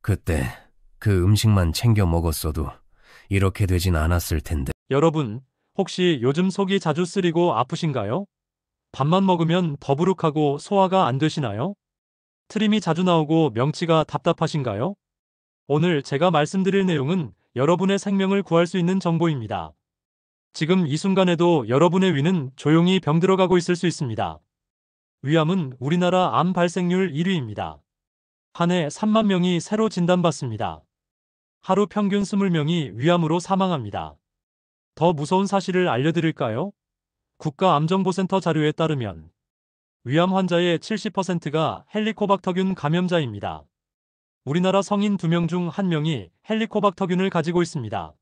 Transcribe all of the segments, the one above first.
그때 그 음식만 챙겨 먹었어도 이렇게 되진 않았을 텐데. 여러분, 혹시 요즘 속이 자주 쓰리고 아프신가요? 밥만 먹으면 더부룩하고 소화가 안 되시나요? 트림이 자주 나오고 명치가 답답하신가요? 오늘 제가 말씀드릴 내용은 여러분의 생명을 구할 수 있는 정보입니다. 지금 이 순간에도 여러분의 위는 조용히 병들어가고 있을 수 있습니다. 위암은 우리나라 암 발생률 1위입니다. 한 해 3만 명이 새로 진단받습니다. 하루 평균 20명이 위암으로 사망합니다. 더 무서운 사실을 알려드릴까요? 국가암정보센터 자료에 따르면 위암 환자의 70%가 헬리코박터균 감염자입니다. 우리나라 성인 2명 중 1명이 헬리코박터균을 가지고 있습니다.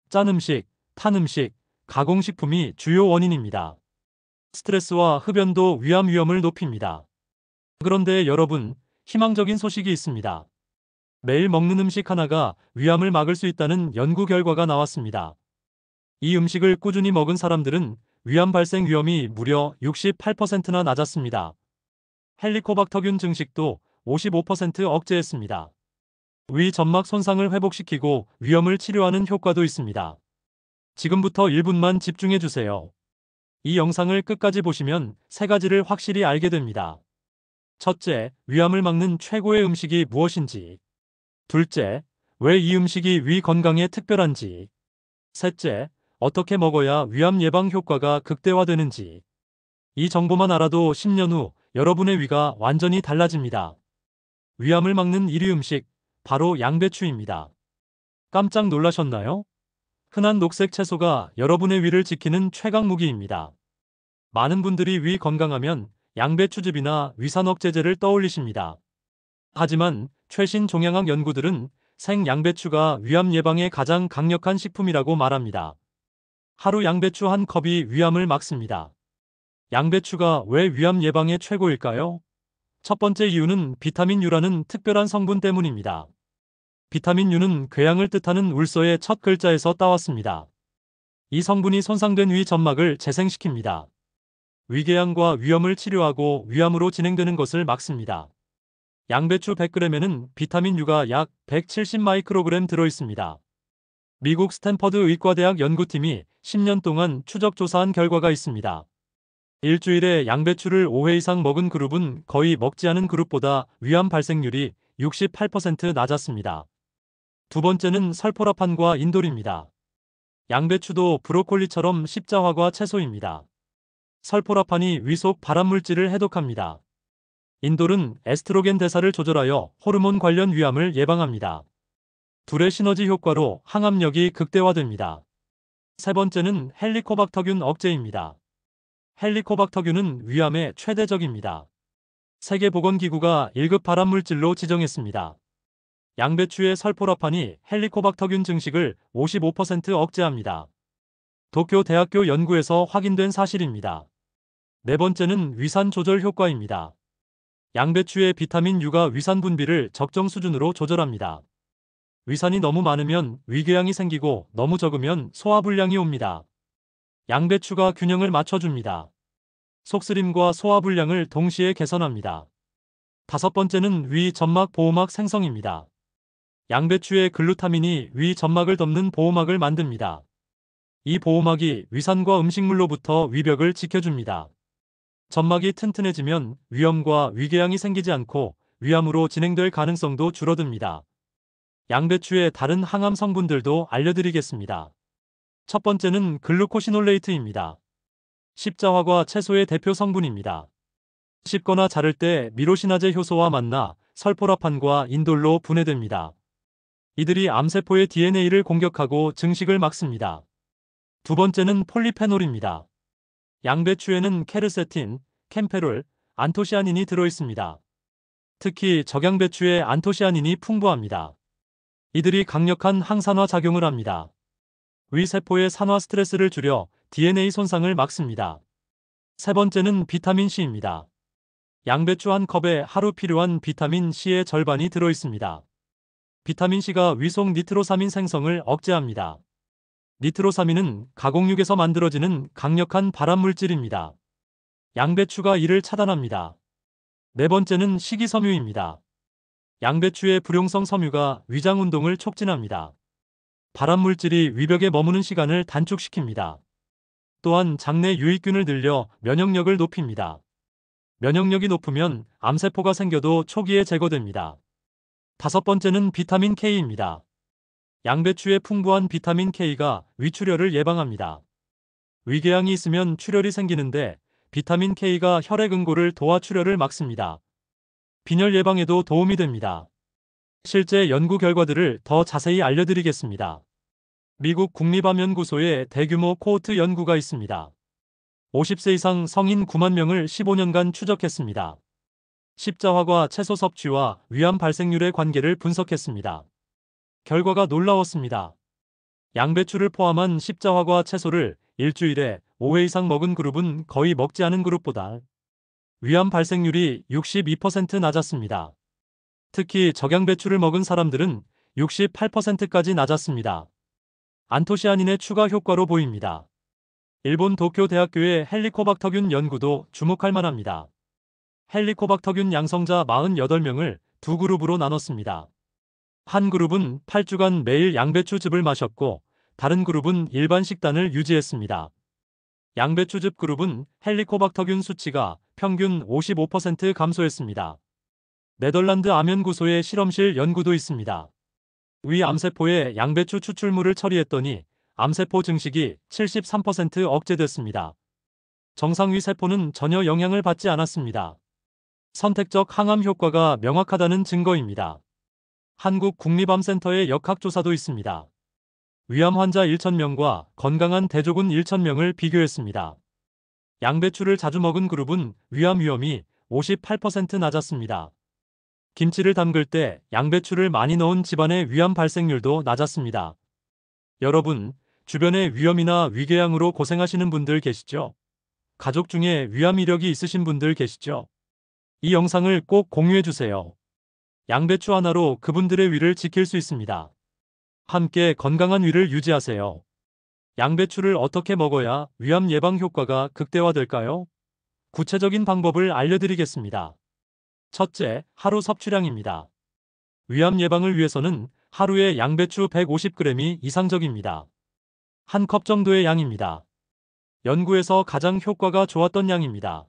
짠 음식, 탄 음식, 가공식품이 주요 원인입니다. 스트레스와 흡연도 위암 위험을 높입니다. 그런데 여러분, 희망적인 소식이 있습니다. 매일 먹는 음식 하나가 위암을 막을 수 있다는 연구 결과가 나왔습니다. 이 음식을 꾸준히 먹은 사람들은 위암 발생 위험이 무려 68%나 낮았습니다. 헬리코박터균 증식도 55% 억제했습니다. 위 점막 손상을 회복시키고 위염을 치료하는 효과도 있습니다. 지금부터 1분만 집중해 주세요. 이 영상을 끝까지 보시면 3가지를 확실히 알게 됩니다. 첫째, 위암을 막는 최고의 음식이 무엇인지. 둘째, 왜 이 음식이 위 건강에 특별한지. 셋째, 어떻게 먹어야 위암 예방 효과가 극대화되는지. 이 정보만 알아도 10년 후 여러분의 위가 완전히 달라집니다. 위암을 막는 1위 음식, 바로 양배추입니다. 깜짝 놀라셨나요? 흔한 녹색 채소가 여러분의 위를 지키는 최강 무기입니다. 많은 분들이 위 건강하면 양배추즙이나 위산 억제제를 떠올리십니다. 하지만 최신 종양학 연구들은 생 양배추가 위암 예방에 가장 강력한 식품이라고 말합니다. 하루 양배추 한 컵이 위암을 막습니다. 양배추가 왜 위암 예방에 최고일까요? 첫 번째 이유는 비타민 U라는 특별한 성분 때문입니다. 비타민 U는 궤양을 뜻하는 울서의 첫 글자에서 따왔습니다. 이 성분이 손상된 위 점막을 재생시킵니다. 위궤양과 위염을 치료하고 위암으로 진행되는 것을 막습니다. 양배추 100g에는 비타민 U가 약 170 마이크로그램 들어있습니다. 미국 스탠퍼드 의과대학 연구팀이 10년 동안 추적 조사한 결과가 있습니다. 일주일에 양배추를 5회 이상 먹은 그룹은 거의 먹지 않은 그룹보다 위암 발생률이 68% 낮았습니다. 두 번째는 설포라판과 인돌입니다. 양배추도 브로콜리처럼 십자화과 채소입니다. 설포라판이 위 속 발암물질을 해독합니다. 인돌은 에스트로겐 대사를 조절하여 호르몬 관련 위암을 예방합니다. 둘의 시너지 효과로 항암력이 극대화됩니다. 세 번째는 헬리코박터균 억제입니다. 헬리코박터균은 위암의 최대적입니다. 세계보건기구가 1급 발암물질로 지정했습니다. 양배추의 설포라판이 헬리코박터균 증식을 55% 억제합니다. 도쿄대학교 연구에서 확인된 사실입니다. 네 번째는 위산 조절 효과입니다. 양배추의 비타민 U가 위산 분비를 적정 수준으로 조절합니다. 위산이 너무 많으면 위궤양이 생기고 너무 적으면 소화불량이 옵니다. 양배추가 균형을 맞춰줍니다. 속쓰림과 소화불량을 동시에 개선합니다. 다섯 번째는 위 점막 보호막 생성입니다. 양배추의 글루타민이 위 점막을 덮는 보호막을 만듭니다. 이 보호막이 위산과 음식물로부터 위벽을 지켜줍니다. 점막이 튼튼해지면 위염과 위궤양이 생기지 않고 위암으로 진행될 가능성도 줄어듭니다. 양배추의 다른 항암 성분들도 알려드리겠습니다. 첫 번째는 글루코시놀레이트입니다. 십자화과 채소의 대표 성분입니다. 씹거나 자를 때 미로시나제 효소와 만나 설포라판과 인돌로 분해됩니다. 이들이 암세포의 DNA를 공격하고 증식을 막습니다. 두 번째는 폴리페놀입니다. 양배추에는 케르세틴, 캠페롤, 안토시아닌이 들어있습니다. 특히 적양배추에 안토시아닌이 풍부합니다. 이들이 강력한 항산화 작용을 합니다. 위세포의 산화 스트레스를 줄여 DNA 손상을 막습니다. 세 번째는 비타민 C입니다. 양배추 한 컵에 하루 필요한 비타민 C의 절반이 들어있습니다. 비타민 C가 위속 니트로사민 생성을 억제합니다. 니트로사민은 가공육에서 만들어지는 강력한 발암물질입니다. 양배추가 이를 차단합니다. 네 번째는 식이섬유입니다. 양배추의 불용성 섬유가 위장 운동을 촉진합니다. 발암 물질이 위벽에 머무는 시간을 단축시킵니다. 또한 장내 유익균을 늘려 면역력을 높입니다. 면역력이 높으면 암세포가 생겨도 초기에 제거됩니다. 다섯 번째는 비타민 K입니다. 양배추의 풍부한 비타민 K가 위출혈을 예방합니다. 위궤양이 있으면 출혈이 생기는데 비타민 K가 혈액 응고를 도와 출혈을 막습니다. 빈혈 예방에도 도움이 됩니다. 실제 연구 결과들을 더 자세히 알려드리겠습니다. 미국 국립암연구소에 대규모 코호트 연구가 있습니다. 50세 이상 성인 9만 명을 15년간 추적했습니다. 십자화과 채소 섭취와 위암 발생률의 관계를 분석했습니다. 결과가 놀라웠습니다. 양배추를 포함한 십자화과 채소를 일주일에 5회 이상 먹은 그룹은 거의 먹지 않은 그룹보다 위암 발생률이 62% 낮았습니다. 특히 적양배추를 먹은 사람들은 68%까지 낮았습니다. 안토시아닌의 추가 효과로 보입니다. 일본 도쿄 대학교의 헬리코박터균 연구도 주목할 만합니다. 헬리코박터균 양성자 48명을 두 그룹으로 나눴습니다. 한 그룹은 8주간 매일 양배추즙을 마셨고 다른 그룹은 일반 식단을 유지했습니다. 양배추즙 그룹은 헬리코박터균 수치가 평균 55% 감소했습니다. 네덜란드 암연구소의 실험실 연구도 있습니다. 위 암세포에 양배추 추출물을 처리했더니 암세포 증식이 73% 억제됐습니다. 정상 위 세포는 전혀 영향을 받지 않았습니다. 선택적 항암 효과가 명확하다는 증거입니다. 한국국립암센터의 역학조사도 있습니다. 위암 환자 1,000명과 건강한 대조군 1,000명을 비교했습니다. 양배추를 자주 먹은 그룹은 위암 위험이 58% 낮았습니다. 김치를 담글 때 양배추를 많이 넣은 집안의 위암 발생률도 낮았습니다. 여러분, 주변에 위염이나 위궤양으로 고생하시는 분들 계시죠? 가족 중에 위암 이력이 있으신 분들 계시죠? 이 영상을 꼭 공유해주세요. 양배추 하나로 그분들의 위를 지킬 수 있습니다. 함께 건강한 위를 유지하세요. 양배추를 어떻게 먹어야 위암 예방 효과가 극대화될까요? 구체적인 방법을 알려드리겠습니다. 첫째, 하루 섭취량입니다. 위암 예방을 위해서는 하루에 양배추 150g이 이상적입니다. 한 컵 정도의 양입니다. 연구에서 가장 효과가 좋았던 양입니다.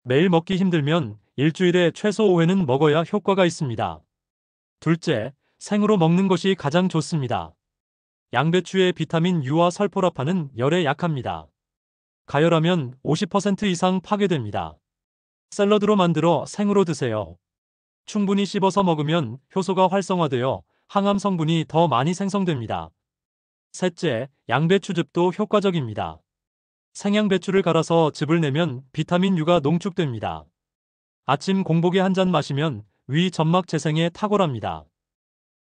매일 먹기 힘들면 일주일에 최소 5회는 먹어야 효과가 있습니다. 둘째, 생으로 먹는 것이 가장 좋습니다. 양배추의 비타민 U와 설포라판은 열에 약합니다. 가열하면 50% 이상 파괴됩니다. 샐러드로 만들어 생으로 드세요. 충분히 씹어서 먹으면 효소가 활성화되어 항암 성분이 더 많이 생성됩니다. 셋째, 양배추즙도 효과적입니다. 생양배추를 갈아서 즙을 내면 비타민 U가 농축됩니다. 아침 공복에 한 잔 마시면 위 점막 재생에 탁월합니다.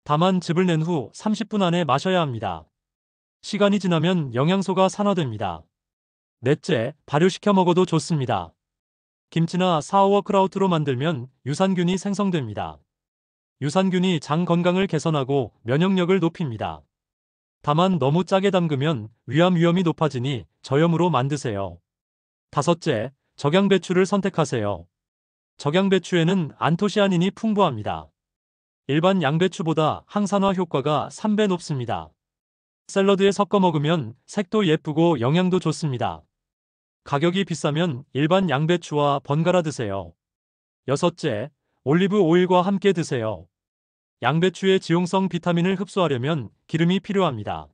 다만 즙을 낸 후 30분 안에 마셔야 합니다. 시간이 지나면 영양소가 산화됩니다. 넷째, 발효시켜 먹어도 좋습니다. 김치나 사우어크라우트로 만들면 유산균이 생성됩니다. 유산균이 장 건강을 개선하고 면역력을 높입니다. 다만 너무 짜게 담그면 위암 위험이 높아지니 저염으로 만드세요. 다섯째, 적양배추를 선택하세요. 적양배추에는 안토시아닌이 풍부합니다. 일반 양배추보다 항산화 효과가 3배 높습니다. 샐러드에 섞어 먹으면 색도 예쁘고 영양도 좋습니다. 가격이 비싸면 일반 양배추와 번갈아 드세요. 여섯째, 올리브 오일과 함께 드세요. 양배추의 지용성 비타민을 흡수하려면 기름이 필요합니다.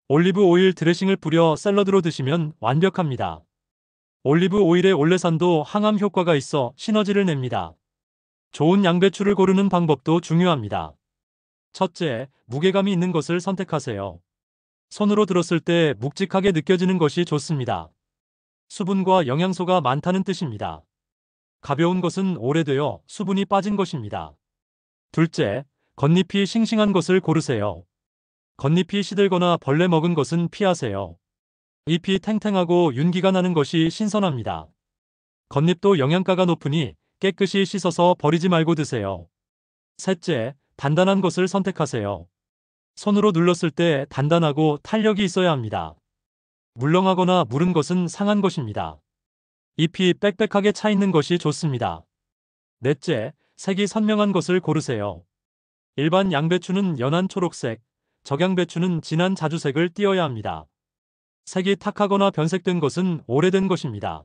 올리브 오일 드레싱을 뿌려 샐러드로 드시면 완벽합니다. 올리브 오일의 올레산도 항암 효과가 있어 시너지를 냅니다. 좋은 양배추를 고르는 방법도 중요합니다. 첫째, 무게감이 있는 것을 선택하세요. 손으로 들었을 때 묵직하게 느껴지는 것이 좋습니다. 수분과 영양소가 많다는 뜻입니다. 가벼운 것은 오래되어 수분이 빠진 것입니다. 둘째, 겉잎이 싱싱한 것을 고르세요. 겉잎이 시들거나 벌레 먹은 것은 피하세요. 잎이 탱탱하고 윤기가 나는 것이 신선합니다. 겉잎도 영양가가 높으니 깨끗이 씻어서 버리지 말고 드세요. 셋째, 단단한 것을 선택하세요. 손으로 눌렀을 때 단단하고 탄력이 있어야 합니다. 물렁하거나 무른 것은 상한 것입니다. 잎이 빽빽하게 차 있는 것이 좋습니다. 넷째, 색이 선명한 것을 고르세요. 일반 양배추는 연한 초록색, 적양배추는 진한 자주색을 띄어야 합니다. 색이 탁하거나 변색된 것은 오래된 것입니다.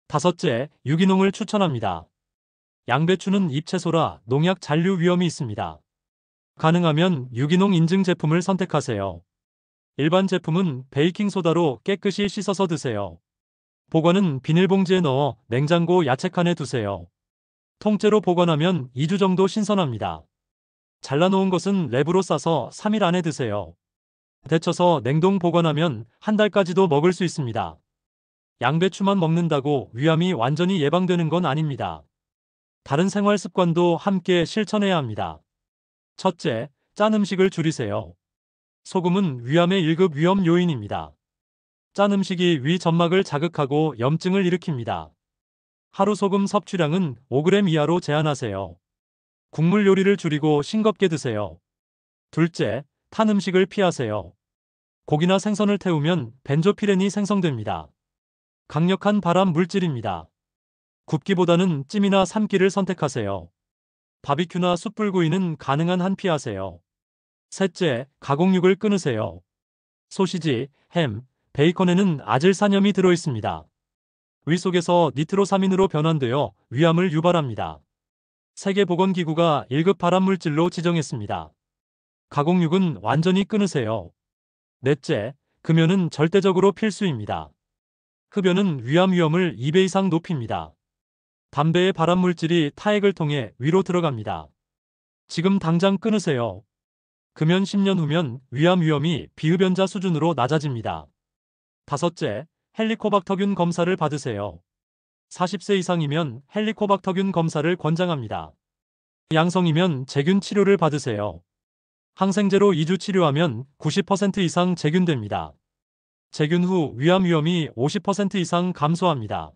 다섯째, 유기농을 추천합니다. 양배추는 잎채소라 농약 잔류 위험이 있습니다. 가능하면 유기농 인증 제품을 선택하세요. 일반 제품은 베이킹소다로 깨끗이 씻어서 드세요. 보관은 비닐봉지에 넣어 냉장고 야채칸에 두세요. 통째로 보관하면 2주 정도 신선합니다. 잘라놓은 것은 랩으로 싸서 3일 안에 드세요. 데쳐서 냉동 보관하면 한 달까지도 먹을 수 있습니다. 양배추만 먹는다고 위암이 완전히 예방되는 건 아닙니다. 다른 생활 습관도 함께 실천해야 합니다. 첫째, 짠 음식을 줄이세요. 소금은 위암의 1급 위험 요인입니다. 짠 음식이 위 점막을 자극하고 염증을 일으킵니다. 하루 소금 섭취량은 5g 이하로 제한하세요. 국물 요리를 줄이고 싱겁게 드세요. 둘째, 탄 음식을 피하세요. 고기나 생선을 태우면 벤조피렌이 생성됩니다. 강력한 발암 물질입니다. 굽기보다는 찜이나 삶기를 선택하세요. 바비큐나 숯불구이는 가능한 한 피하세요. 셋째, 가공육을 끊으세요. 소시지, 햄, 베이컨에는 아질산염이 들어있습니다. 위 속에서 니트로사민으로 변환되어 위암을 유발합니다. 세계보건기구가 1급 발암물질로 지정했습니다. 가공육은 완전히 끊으세요. 넷째, 금연은 절대적으로 필수입니다. 흡연은 위암 위험을 2배 이상 높입니다. 담배의 발암물질이 타액을 통해 위로 들어갑니다. 지금 당장 끊으세요. 금연 10년 후면 위암 위험이 비흡연자 수준으로 낮아집니다. 다섯째, 헬리코박터균 검사를 받으세요. 40세 이상이면 헬리코박터균 검사를 권장합니다. 양성이면 제균 치료를 받으세요. 항생제로 2주 치료하면 90% 이상 제균됩니다. 제균 후 위암 위험이 50% 이상 감소합니다.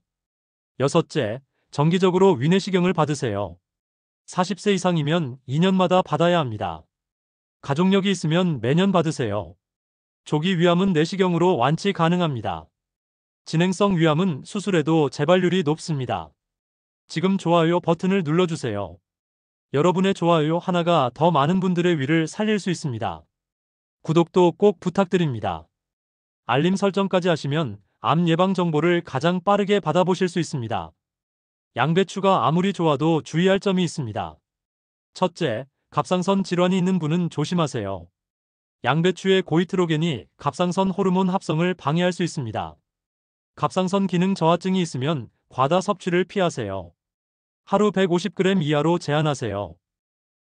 여섯째, 정기적으로 위내시경을 받으세요. 40세 이상이면 2년마다 받아야 합니다. 가족력이 있으면 매년 받으세요. 조기 위암은 내시경으로 완치 가능합니다. 진행성 위암은 수술해도 재발률이 높습니다. 지금 좋아요 버튼을 눌러주세요. 여러분의 좋아요 하나가 더 많은 분들의 위를 살릴 수 있습니다. 구독도 꼭 부탁드립니다. 알림 설정까지 하시면 암 예방 정보를 가장 빠르게 받아보실 수 있습니다. 양배추가 아무리 좋아도 주의할 점이 있습니다. 첫째, 갑상선 질환이 있는 분은 조심하세요. 양배추의 고이트로겐이 갑상선 호르몬 합성을 방해할 수 있습니다. 갑상선 기능 저하증이 있으면 과다 섭취를 피하세요. 하루 150g 이하로 제한하세요.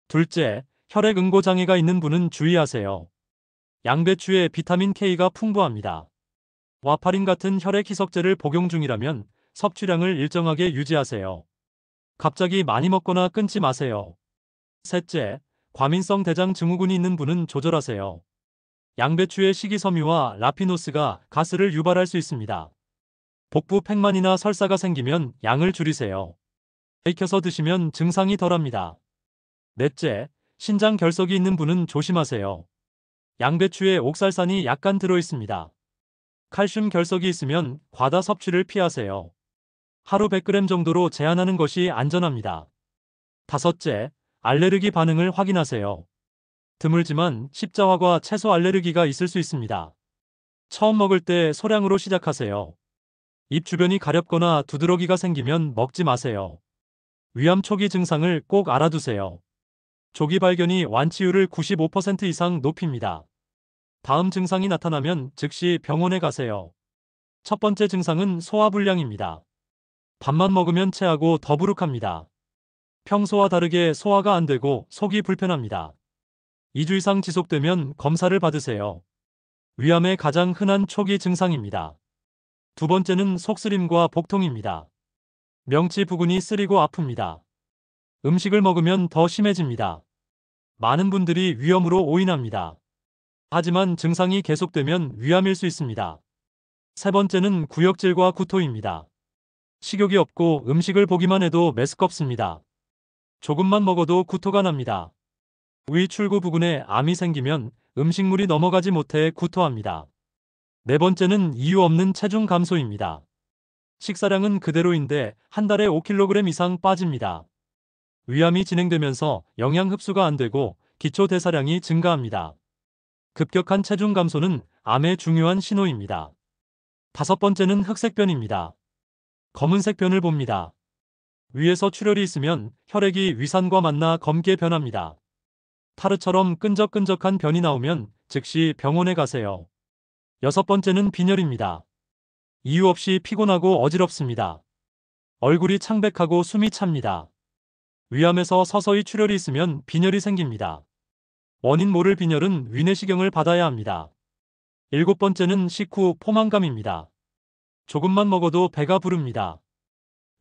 둘째, 혈액 응고 장애가 있는 분은 주의하세요. 양배추에 비타민 K가 풍부합니다. 와파린 같은 혈액 희석제를 복용 중이라면 섭취량을 일정하게 유지하세요. 갑자기 많이 먹거나 끊지 마세요. 셋째, 과민성 대장 증후군이 있는 분은 조절하세요. 양배추의 식이섬유와 라피노스가 가스를 유발할 수 있습니다. 복부 팽만이나 설사가 생기면 양을 줄이세요. 익혀서 드시면 증상이 덜합니다. 넷째, 신장 결석이 있는 분은 조심하세요. 양배추에 옥살산이 약간 들어있습니다. 칼슘 결석이 있으면 과다 섭취를 피하세요. 하루 100g 정도로 제한하는 것이 안전합니다. 다섯째, 알레르기 반응을 확인하세요. 드물지만 십자화과 채소 알레르기가 있을 수 있습니다. 처음 먹을 때 소량으로 시작하세요. 입 주변이 가렵거나 두드러기가 생기면 먹지 마세요. 위암 초기 증상을 꼭 알아두세요. 조기 발견이 완치율을 95% 이상 높입니다. 다음 증상이 나타나면 즉시 병원에 가세요. 첫 번째 증상은 소화불량입니다. 밥만 먹으면 체하고 더부룩합니다. 평소와 다르게 소화가 안 되고 속이 불편합니다. 2주 이상 지속되면 검사를 받으세요. 위암의 가장 흔한 초기 증상입니다. 두 번째는 속쓰림과 복통입니다. 명치 부근이 쓰리고 아픕니다. 음식을 먹으면 더 심해집니다. 많은 분들이 위염으로 오인합니다. 하지만 증상이 계속되면 위암일 수 있습니다. 세 번째는 구역질과 구토입니다. 식욕이 없고 음식을 보기만 해도 메스껍습니다. 조금만 먹어도 구토가 납니다. 위 출구 부근에 암이 생기면 음식물이 넘어가지 못해 구토합니다. 네 번째는 이유 없는 체중 감소입니다. 식사량은 그대로인데 한 달에 5kg 이상 빠집니다. 위암이 진행되면서 영양 흡수가 안 되고 기초 대사량이 증가합니다. 급격한 체중 감소는 암의 중요한 신호입니다. 다섯 번째는 흑색변입니다. 검은색 변을 봅니다. 위에서 출혈이 있으면 혈액이 위산과 만나 검게 변합니다. 타르처럼 끈적끈적한 변이 나오면 즉시 병원에 가세요. 여섯 번째는 빈혈입니다. 이유 없이 피곤하고 어지럽습니다. 얼굴이 창백하고 숨이 찹니다. 위암에서 서서히 출혈이 있으면 빈혈이 생깁니다. 원인 모를 빈혈은 위내시경을 받아야 합니다. 일곱 번째는 식후 포만감입니다. 조금만 먹어도 배가 부릅니다.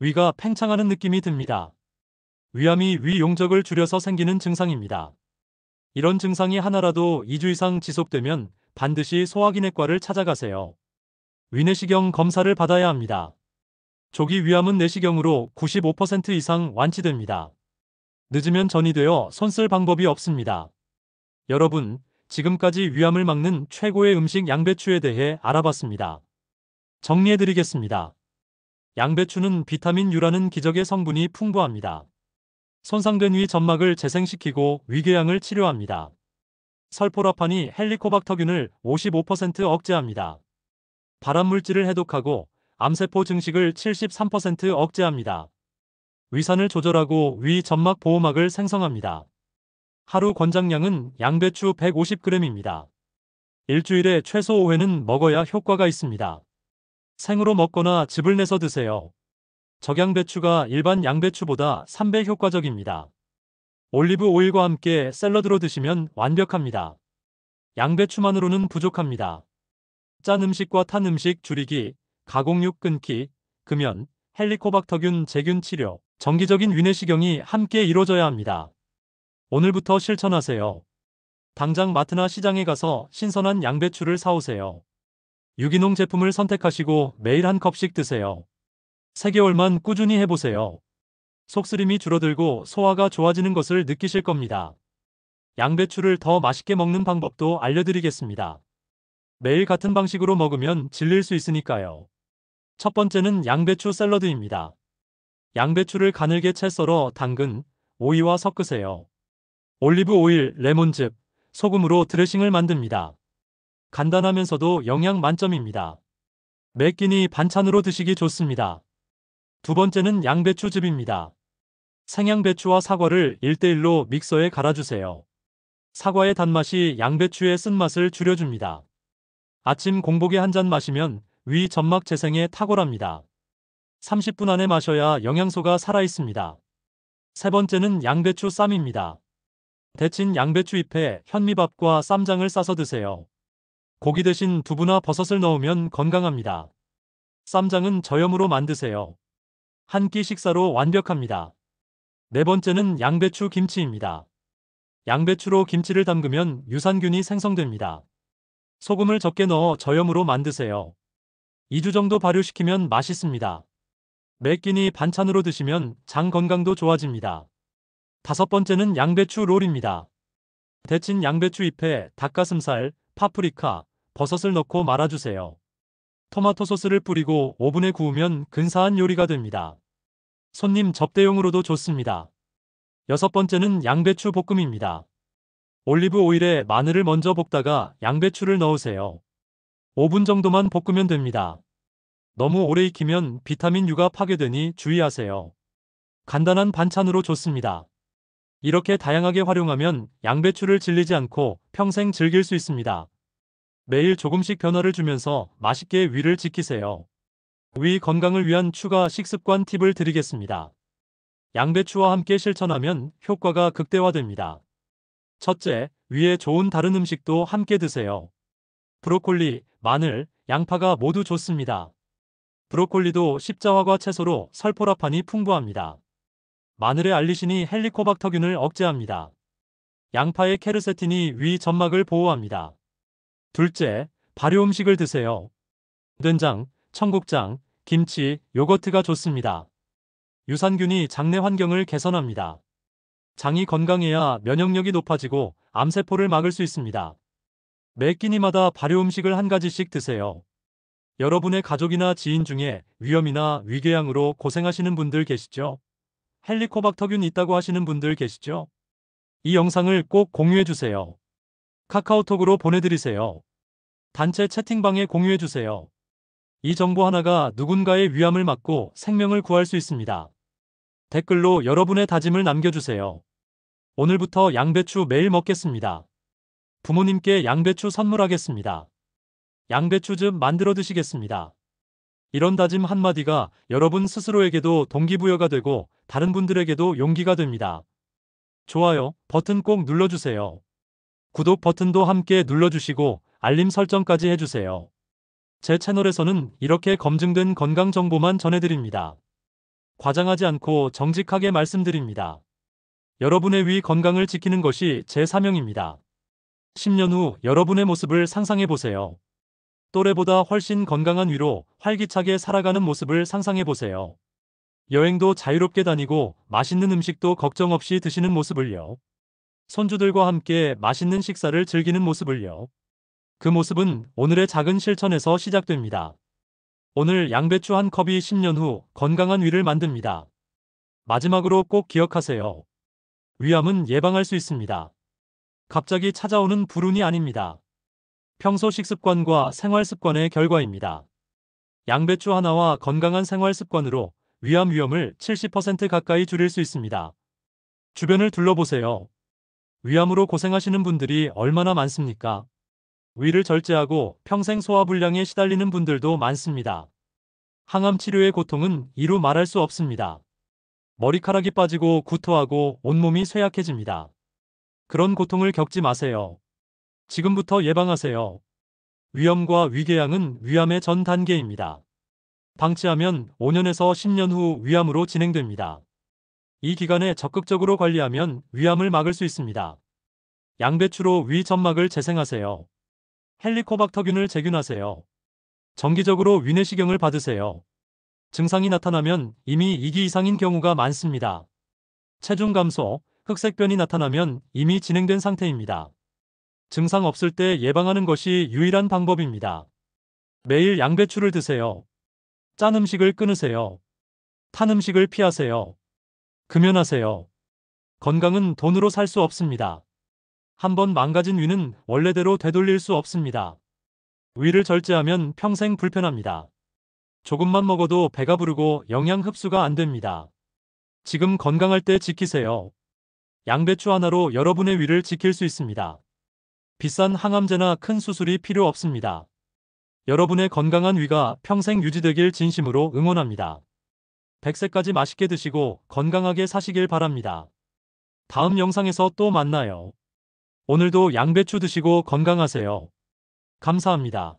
위가 팽창하는 느낌이 듭니다. 위암이 위 용적을 줄여서 생기는 증상입니다. 이런 증상이 하나라도 2주 이상 지속되면 반드시 소화기내과를 찾아가세요. 위내시경 검사를 받아야 합니다. 조기 위암은 내시경으로 95% 이상 완치됩니다. 늦으면 전이되어 손쓸 방법이 없습니다. 여러분, 지금까지 위암을 막는 최고의 음식 양배추에 대해 알아봤습니다. 정리해드리겠습니다. 양배추는 비타민 U라는 기적의 성분이 풍부합니다. 손상된 위 점막을 재생시키고 위궤양을 치료합니다. 설포라판이 헬리코박터균을 55% 억제합니다. 발암물질을 해독하고 암세포 증식을 73% 억제합니다. 위산을 조절하고 위 점막 보호막을 생성합니다. 하루 권장량은 양배추 150g입니다. 일주일에 최소 5회는 먹어야 효과가 있습니다. 생으로 먹거나 즙을 내서 드세요. 적양배추가 일반 양배추보다 3배 효과적입니다. 올리브 오일과 함께 샐러드로 드시면 완벽합니다. 양배추만으로는 부족합니다. 짠 음식과 탄 음식 줄이기, 가공육 끊기, 금연, 헬리코박터균 제균 치료, 정기적인 위내시경이 함께 이루어져야 합니다. 오늘부터 실천하세요. 당장 마트나 시장에 가서 신선한 양배추를 사오세요. 유기농 제품을 선택하시고 매일 한 컵씩 드세요. 3개월만 꾸준히 해보세요. 속쓰림이 줄어들고 소화가 좋아지는 것을 느끼실 겁니다. 양배추를 더 맛있게 먹는 방법도 알려드리겠습니다. 매일 같은 방식으로 먹으면 질릴 수 있으니까요. 첫 번째는 양배추 샐러드입니다. 양배추를 가늘게 채 썰어 당근, 오이와 섞으세요. 올리브 오일, 레몬즙, 소금으로 드레싱을 만듭니다. 간단하면서도 영양 만점입니다. 매 끼니 반찬으로 드시기 좋습니다. 두 번째는 양배추즙입니다. 생양배추와 사과를 1:1로 믹서에 갈아주세요. 사과의 단맛이 양배추의 쓴맛을 줄여줍니다. 아침 공복에 한 잔 마시면 위 점막 재생에 탁월합니다. 30분 안에 마셔야 영양소가 살아있습니다. 세 번째는 양배추 쌈입니다. 데친 양배추 잎에 현미밥과 쌈장을 싸서 드세요. 고기 대신 두부나 버섯을 넣으면 건강합니다. 쌈장은 저염으로 만드세요. 한 끼 식사로 완벽합니다. 네 번째는 양배추 김치입니다. 양배추로 김치를 담그면 유산균이 생성됩니다. 소금을 적게 넣어 저염으로 만드세요. 2주 정도 발효시키면 맛있습니다. 매 끼니 반찬으로 드시면 장 건강도 좋아집니다. 다섯 번째는 양배추 롤입니다. 데친 양배추 잎에 닭가슴살, 파프리카, 버섯을 넣고 말아주세요. 토마토 소스를 뿌리고 오븐에 구우면 근사한 요리가 됩니다. 손님 접대용으로도 좋습니다. 여섯 번째는 양배추 볶음입니다. 올리브 오일에 마늘을 먼저 볶다가 양배추를 넣으세요. 5분 정도만 볶으면 됩니다. 너무 오래 익히면 비타민 U가 파괴되니 주의하세요. 간단한 반찬으로 좋습니다. 이렇게 다양하게 활용하면 양배추를 질리지 않고 평생 즐길 수 있습니다. 매일 조금씩 변화를 주면서 맛있게 위를 지키세요. 위 건강을 위한 추가 식습관 팁을 드리겠습니다. 양배추와 함께 실천하면 효과가 극대화됩니다. 첫째, 위에 좋은 다른 음식도 함께 드세요. 브로콜리, 마늘, 양파가 모두 좋습니다. 브로콜리도 십자화과 채소로 설포라판이 풍부합니다. 마늘의 알리신이 헬리코박터균을 억제합니다. 양파의 케르세틴이 위 점막을 보호합니다. 둘째, 발효 음식을 드세요. 된장, 청국장, 김치, 요거트가 좋습니다. 유산균이 장내 환경을 개선합니다. 장이 건강해야 면역력이 높아지고 암세포를 막을 수 있습니다. 매 끼니마다 발효 음식을 한 가지씩 드세요. 여러분의 가족이나 지인 중에 위염이나 위궤양으로 고생하시는 분들 계시죠? 헬리코박터균 있다고 하시는 분들 계시죠? 이 영상을 꼭 공유해주세요. 카카오톡으로 보내드리세요. 단체 채팅방에 공유해주세요. 이 정보 하나가 누군가의 위암을 막고 생명을 구할 수 있습니다. 댓글로 여러분의 다짐을 남겨주세요. 오늘부터 양배추 매일 먹겠습니다. 부모님께 양배추 선물하겠습니다. 양배추즙 만들어 드시겠습니다. 이런 다짐 한마디가 여러분 스스로에게도 동기부여가 되고 다른 분들에게도 용기가 됩니다. 좋아요 버튼 꼭 눌러주세요. 구독 버튼도 함께 눌러주시고 알림 설정까지 해주세요. 제 채널에서는 이렇게 검증된 건강 정보만 전해드립니다. 과장하지 않고 정직하게 말씀드립니다. 여러분의 위 건강을 지키는 것이 제 사명입니다. 10년 후 여러분의 모습을 상상해보세요. 또래보다 훨씬 건강한 위로 활기차게 살아가는 모습을 상상해보세요. 여행도 자유롭게 다니고 맛있는 음식도 걱정 없이 드시는 모습을요. 손주들과 함께 맛있는 식사를 즐기는 모습을요. 그 모습은 오늘의 작은 실천에서 시작됩니다. 오늘 양배추 한 컵이 10년 후 건강한 위를 만듭니다. 마지막으로 꼭 기억하세요. 위암은 예방할 수 있습니다. 갑자기 찾아오는 불운이 아닙니다. 평소 식습관과 생활 습관의 결과입니다. 양배추 하나와 건강한 생활 습관으로 위암 위험을 70% 가까이 줄일 수 있습니다. 주변을 둘러보세요. 위암으로 고생하시는 분들이 얼마나 많습니까? 위를 절제하고 평생 소화불량에 시달리는 분들도 많습니다. 항암 치료의 고통은 이루 말할 수 없습니다. 머리카락이 빠지고 구토하고 온몸이 쇠약해집니다. 그런 고통을 겪지 마세요. 지금부터 예방하세요. 위염과 위궤양은 위암의 전 단계입니다. 방치하면 5년에서 10년 후 위암으로 진행됩니다. 이 기간에 적극적으로 관리하면 위암을 막을 수 있습니다. 양배추로 위 점막을 재생하세요. 헬리코박터균을 재균하세요. 정기적으로 위내시경을 받으세요. 증상이 나타나면 이미 2기 이상인 경우가 많습니다. 체중 감소, 흑색변이 나타나면 이미 진행된 상태입니다. 증상 없을 때 예방하는 것이 유일한 방법입니다. 매일 양배추를 드세요. 짠 음식을 끊으세요. 탄 음식을 피하세요. 금연하세요. 건강은 돈으로 살 수 없습니다. 한번 망가진 위는 원래대로 되돌릴 수 없습니다. 위를 절제하면 평생 불편합니다. 조금만 먹어도 배가 부르고 영양 흡수가 안 됩니다. 지금 건강할 때 지키세요. 양배추 하나로 여러분의 위를 지킬 수 있습니다. 비싼 항암제나 큰 수술이 필요 없습니다. 여러분의 건강한 위가 평생 유지되길 진심으로 응원합니다. 100세까지 맛있게 드시고 건강하게 사시길 바랍니다. 다음 영상에서 또 만나요. 오늘도 양배추 드시고 건강하세요. 감사합니다.